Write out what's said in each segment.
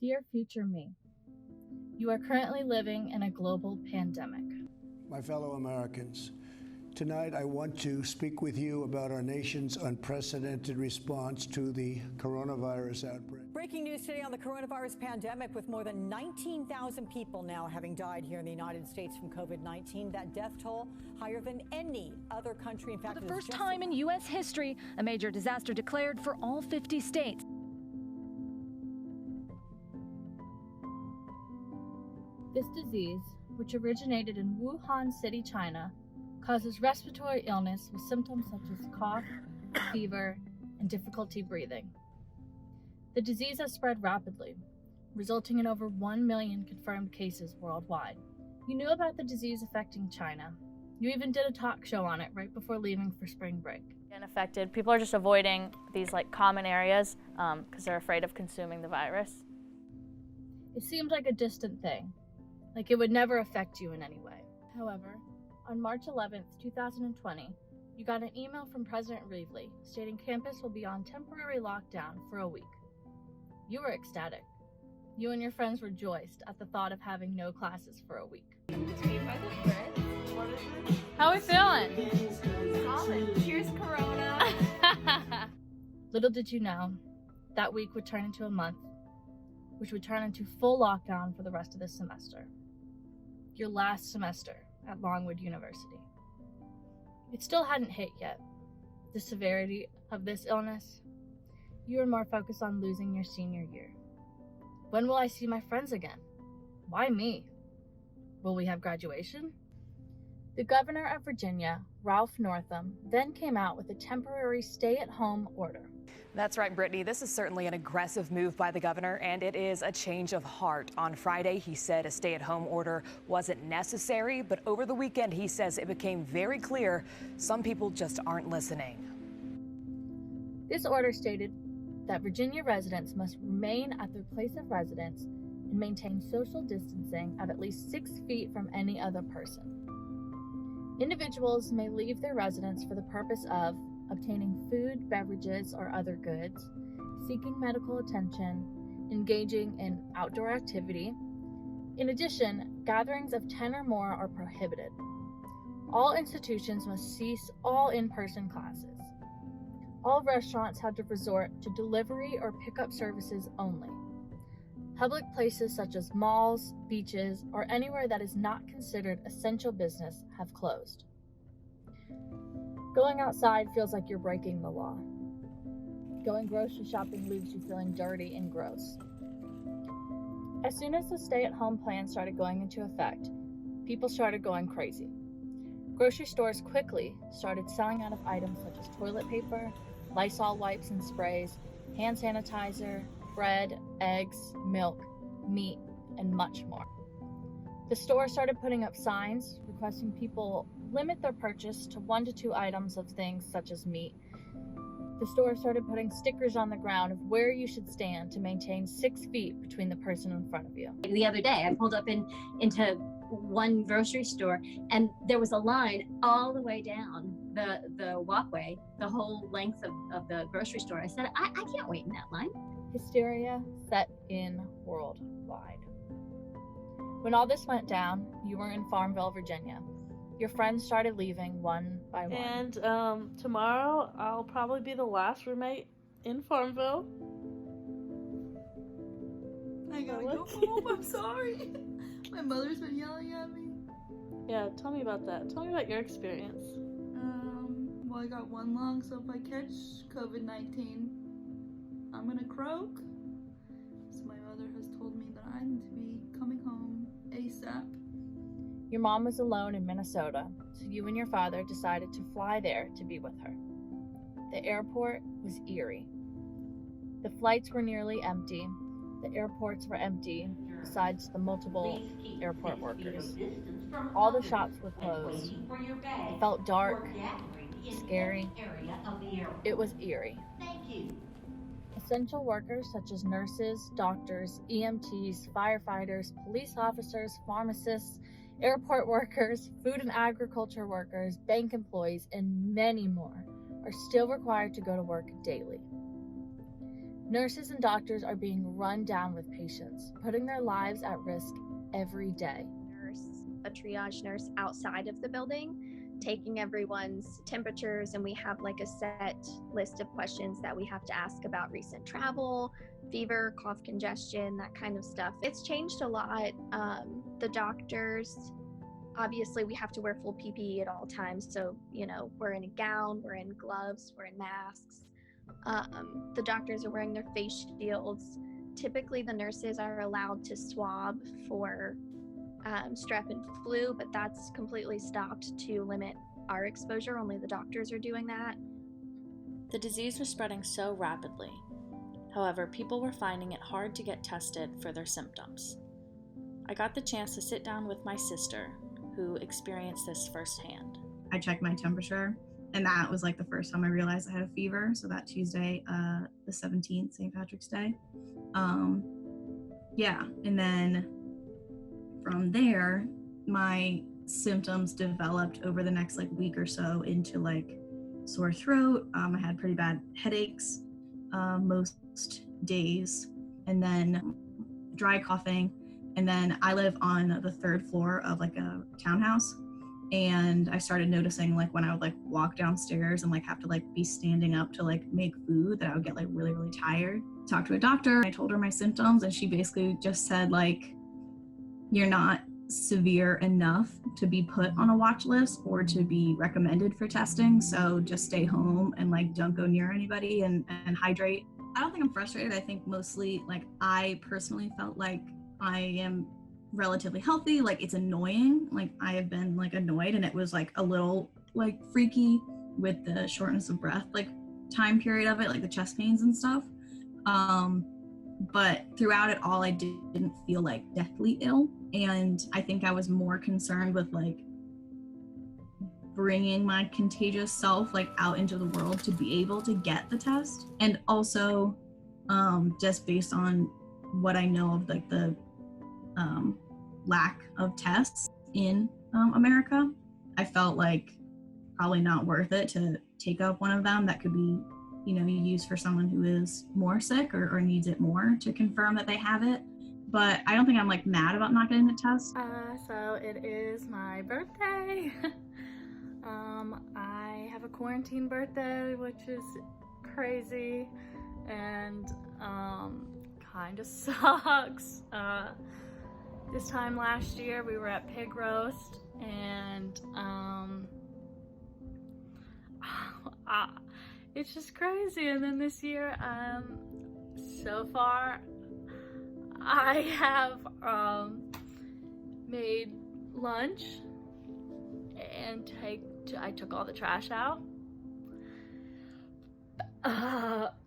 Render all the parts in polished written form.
Dear future me, you are currently living in a global pandemic. My fellow Americans, tonight I want to speak with you about our nation's unprecedented response to the coronavirus outbreak. Breaking news today on the coronavirus pandemic, with more than 19,000 people now having died here in the United States from COVID-19. That death toll higher than any other country. In fact, for the first time in U.S. history, a major disaster declared for all 50 states. This disease, which originated in Wuhan City, China, causes respiratory illness with symptoms such as cough, fever, and difficulty breathing. The disease has spread rapidly, resulting in over 1 million confirmed cases worldwide. You knew about the disease affecting China. You even did a talk show on it right before leaving for spring break. Affected. People are just avoiding these common areas because they're afraid of consuming the virus. It seemed like a distant thing, like it would never affect you in any way. However, on March 11th, 2020, you got an email from President Reevely stating campus will be on temporary lockdown for a week. You were ecstatic. You and your friends rejoiced at the thought of having no classes for a week. How are we feeling? Solid. Cheers, Corona. Little did you know, that week would turn into a month, which would turn into full lockdown for the rest of this semester. Your last semester at Longwood University. It still hadn't hit yet, the severity of this illness. You were more focused on losing your senior year. When will I see my friends again? Why me? Will we have graduation? The governor of Virginia, Ralph Northam, then came out with a temporary stay-at-home order. That's right, Brittany. This is certainly an aggressive move by the governor, and it is a change of heart. On Friday, he said a stay-at-home order wasn't necessary, but over the weekend, he says it became very clear some people just aren't listening. This order stated that Virginia residents must remain at their place of residence and maintain social distancing of at least 6 feet from any other person. Individuals may leave their residence for the purpose of obtaining food, beverages, or other goods, seeking medical attention, engaging in outdoor activity. In addition, gatherings of 10 or more are prohibited. All institutions must cease all in-person classes. All restaurants had to resort to delivery or pickup services only. Public places such as malls, beaches, or anywhere that is not considered essential business have closed. Going outside feels like you're breaking the law. Going grocery shopping leaves you feeling dirty and gross. As soon as the stay-at-home plan started going into effect, people started going crazy. Grocery stores quickly started selling out of items such as toilet paper, Lysol wipes and sprays, hand sanitizer, bread, eggs, milk, meat, and much more. The store started putting up signs requesting people limit their purchase to 1 to 2 items of things such as meat. The store started putting stickers on the ground of where you should stand to maintain 6 feet between the person in front of you. The other day, I pulled up into one grocery store, and there was a line all the way down the walkway, the whole length of the grocery store. I said, I can't wait in that line. Hysteria set in worldwide. When all this went down, you were in Farmville, Virginia. Your friends started leaving one by one. And tomorrow, I'll probably be the last roommate in Farmville. I gotta go home, I'm sorry. My mother's been yelling at me. Yeah, tell me about that. Tell me about your experience. Well, I got one lung, so if I catch COVID-19, I'm gonna croak. So my mother has told me that I need to be coming home ASAP. Your mom was alone in Minnesota, so you and your father decided to fly there to be with her. The airport was eerie. The flights were nearly empty. The airports were empty, besides the multiple airport workers. All the shops were closed. It felt dark, scary. It was eerie. Essential workers such as nurses, doctors, EMTs, firefighters, police officers, pharmacists, airport workers, food and agriculture workers, bank employees, and many more are still required to go to work daily. Nurses and doctors are being run down with patients, putting their lives at risk every day. A triage nurse outside of the building, taking everyone's temperatures, and we have like a set list of questions that we have to ask about recent travel, fever, cough, congestion, that kind of stuff. It's changed a lot. The doctors, obviously we have to wear full PPE at all times. So, we're in a gown, we're in gloves, we're in masks. The doctors are wearing their face shields. Typically the nurses are allowed to swab for strep and flu, but that's completely stopped to limit our exposure. Only the doctors are doing that. The disease was spreading so rapidly. However, people were finding it hard to get tested for their symptoms. I got the chance to sit down with my sister, who experienced this firsthand. I checked my temperature, and that was like the first time I realized I had a fever. So that Tuesday, the 17th, St. Patrick's Day. And then from there, my symptoms developed over the next week or so into sore throat. I had pretty bad headaches most days, and then dry coughing. And then I live on the 3rd floor of a townhouse, and I started noticing when I would walk downstairs and have to be standing up to make food, that I would get really, really tired. Talked to a doctor. I told her my symptoms, and she basically just said you're not severe enough to be put on a watch list or to be recommended for testing. So just stay home and don't go near anybody and hydrate. I don't think I'm frustrated. I think mostly I personally felt I am relatively healthy. It's annoying. I have been annoyed, and it was a little freaky with the shortness of breath time period of it, the chest pains and stuff. But throughout it all, I didn't feel deathly ill. And I think I was more concerned with bringing my contagious self out into the world to be able to get the test. And also just based on what I know of the lack of tests in America, I felt probably not worth it to take up one of them that could be used for someone who is more sick or needs it more to confirm that they have it. But I don't think I'm mad about not getting the test. So it is my birthday. I have a quarantine birthday, which is crazy and kind of sucks. This time last year we were at Pig Roast, and it's just crazy. And then this year, so far, I have made lunch and I took all the trash out.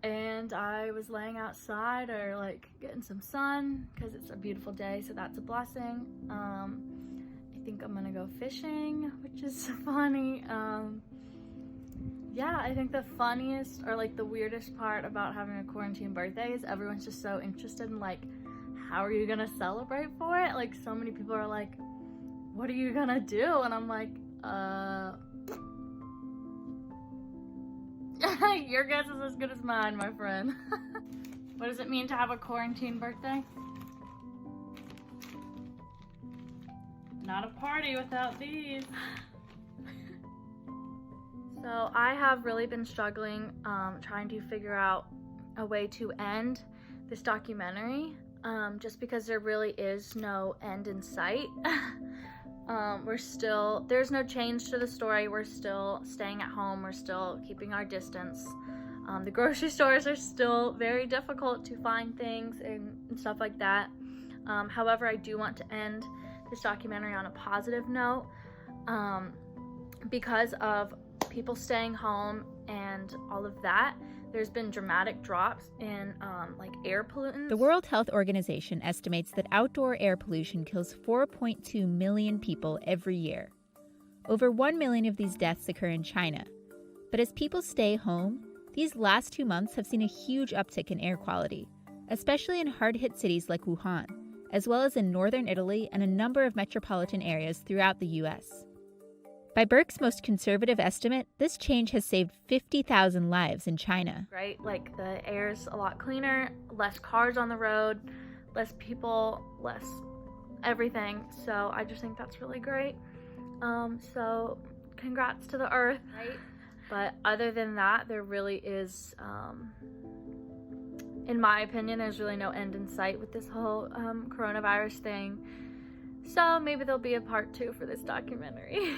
And I was laying outside or getting some sun because it's a beautiful day, so that's a blessing. I think I'm gonna go fishing, which is funny. Yeah, I think the funniest or the weirdest part about having a quarantine birthday is everyone's just so interested in how are you gonna celebrate for it? So many people are what are you gonna do? And I'm your guess is as good as mine, my friend. What does it mean to have a quarantine birthday? Not a party without these. So I have really been struggling trying to figure out a way to end this documentary, just because there really is no end in sight. There's no change to the story. We're still staying at home. We're still keeping our distance. The grocery stores are still very difficult to find things and stuff like that. However, I do want to end this documentary on a positive note, because of people staying home and all of that. There's been dramatic drops in air pollutants. The World Health Organization estimates that outdoor air pollution kills 4.2 million people every year. Over 1 million of these deaths occur in China. But as people stay home, these last 2 months have seen a huge uptick in air quality, especially in hard-hit cities like Wuhan, as well as in northern Italy and a number of metropolitan areas throughout the U.S. By Burke's most conservative estimate, this change has saved 50,000 lives in China. Right? Like the air's a lot cleaner, less cars on the road, less people, less everything. So I just think that's really great. So congrats to the Earth. Right? But other than that, there really is, in my opinion, there's really no end in sight with this whole coronavirus thing. So maybe there'll be a part 2 for this documentary.